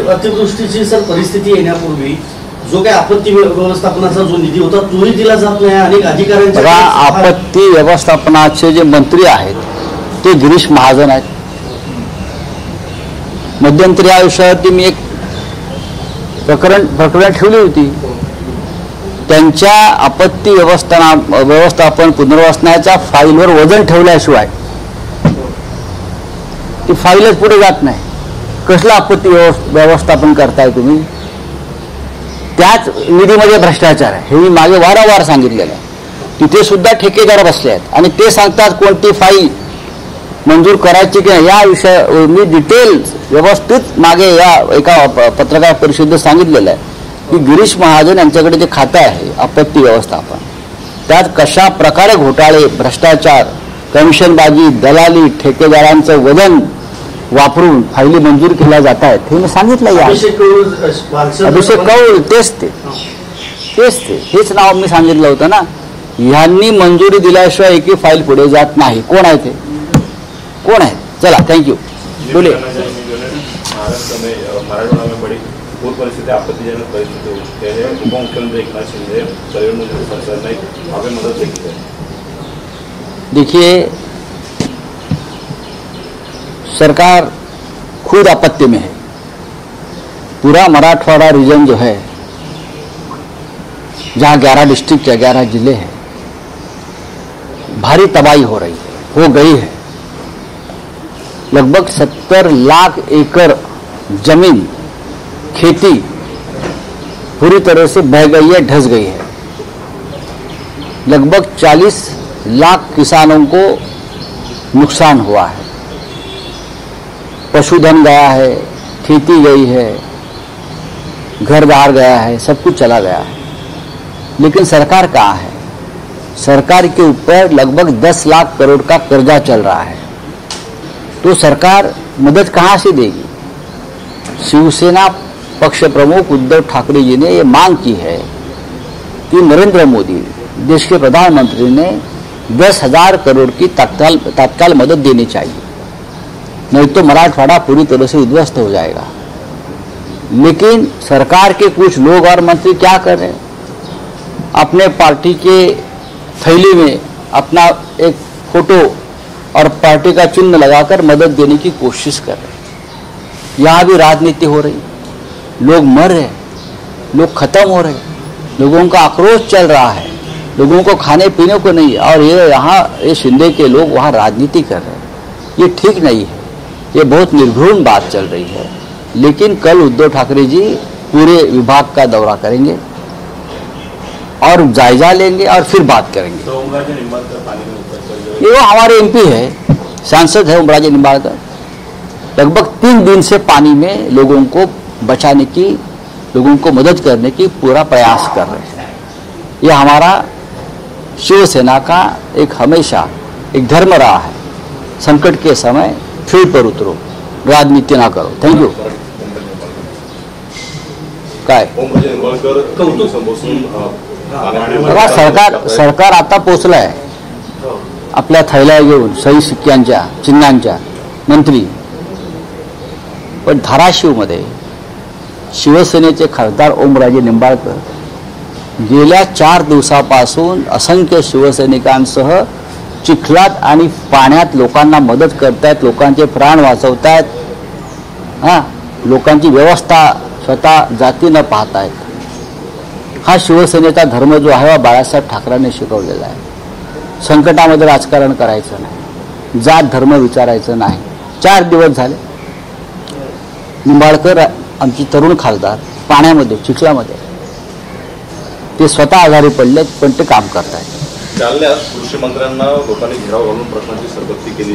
अतिवृष्टीची सर परिस्थिती येण्यापूर्वी जो काही आपत्ती व्यवस्थापनाचा जो निधी होता तोही दिला जात नाही. अनेक अधिकाऱ्यांच्या आपत्ती व्यवस्थापनाचे जे मंत्री आहेत ते गिरीश महाजन आहेत. मध्यंतरी या विषयावरती मी एक प्रकरण ठेवली होती. त्यांच्या आपत्ती व्यवस्थापन पुनर्वसनाच्या फाईलवर वजन ठेवल्याशिवाय ती फाईलच पुढे जात नाही. कसलं आपत्ती व्यवस्थापन करताय तुम्ही? त्याच निधीमध्ये भ्रष्टाचार आहे हे मी मागे वारंवार सांगितलेलं आहे. तिथे सुद्धा ठेकेदार बसले आहेत आणि ते सांगतात कोणती फाईल मंजूर करायची की नाही. या विषय मी डिटेल व्यवस्थित मागे या एका पत्रकार परिषदेत सांगितलेलं आहे की गिरीश महाजन यांच्याकडे जे खातं आहे आपत्ती व्यवस्थापन त्यात कशा प्रकारे घोटाळे, भ्रष्टाचार, कमिशनबाजी, दलाली, ठेकेदारांचं वजन वापरून फायली मंजूर केल्या जात आहेत हे मी सांगितलं. या अभिषेक कौल तेच हेच नाव मी सांगितलं होतं ना. ह्यांनी मंजुरी दिल्याशिवाय एकही फाईल पुढे जात नाही. कोण आहे ते? कोण आहे? चला थँक्यू. बोले. महाराष्ट्र में मराठवाड़ा में बड़ी पूर परिस्थिति आपत्तिजनक परिस्थिति होती है. उप मुख्यमंत्री एकनाथ शिंदे परिवहन मंत्री ने वहाँ पे मदद की है. देखिए सरकार खुद आपत्ति में है. पूरा मराठवाड़ा रीजन जो है जहाँ 11 डिस्ट्रिक्ट या 11 जिले हैं भारी तबाही हो रही है, हो गई है. लगभग 70 लाख एकड़ जमीन खेती पूरी तरह से बह गई है, ढस गई है. लगभग 40 लाख किसानों को नुकसान हुआ है. पशुधन गया है, खेती गई है, घर बाहर गया है, सब कुछ चला गया है. लेकिन सरकार कहाँ है? सरकार के ऊपर लगभग 10 लाख करोड़ का कर्जा चल रहा है. तो सरकार मदद कहाँ से देगी? शिवसेना पक्ष प्रमुख उद्धव ठाकरे जी ने ये मांग की है कि नरेंद्र मोदी देश के प्रधानमंत्री ने 10,000 करोड़ की तत्काल मदद देनी चाहिए, नहीं तो मराठवाड़ा पूरी तरह से उद्ध्वस्त हो जाएगा. लेकिन सरकार के कुछ लोग और मंत्री क्या कर रहे हैं? अपने पार्टी के थैली में अपना एक फोटो और पार्टी का चिन्ह लगाकर मदद देने की कोशिश कर रहे हैं. यहाँ भी राजनीति हो रही, लोग मर रहे, लोग खत्म हो रहे, लोगों का आक्रोश चल रहा है, लोगों को खाने पीने को नहीं. और ये शिंदे के लोग वहाँ राजनीति कर रहे हैं. ये ठीक नहीं है. ये बहुत निर्घृण बात चल रही है. लेकिन कल उद्धव ठाकरे जी पूरे विभाग का दौरा करेंगे और जायजा लेंगे और फिर बात करेंगे. तो ये वो हमारे एमपी है, सांसद है ओमराजे निंबाळकर. लगभग 3 दिन से पानी में लोगों को बचाने की, लोगों को मदद करने की पूरा प्रयास कर रहे हैं. ये हमारा शिवसेना का एक हमेशा एक धर्म रहा है. संकट के समय फील्ड पर उतरो, राजनीति ना करो. थँक्यू. काय सरकार आता पोचलाय आपल्या थैल्या घेऊन सही शिक्क्यांच्या चिन्हांच्या मंत्री. पण धाराशिवमध्ये शिवसेनेचे खासदार ओमराजे निंबाळकर गेल्या 4 दिवसापासून असंख्य शिवसैनिकांसह चिखलात आणि पाण्यात लोकांना मदत करतायत, लोकांचे प्राण वाचवतायत. लोकांची व्यवस्था स्वतः जातीनं पाहतायत. हा शिवसेनेचा धर्म जो आहे बाळासाहेब ठाकरेंनी शिकवलेला आहे. संकटामध्ये राजकारण करायचं नाही, जात धर्म विचारायचं नाही. 4 दिवस झाले निंबाळकर आमची तरुण खासदार पाण्यामध्ये चिखलामध्ये ते स्वतः आजारी पडलेत पण ते काम करतायत. जालन्यात कृषी मंत्र्यांना लोकांनी घेराव घालून प्रश्नांची सरबत्ती केली.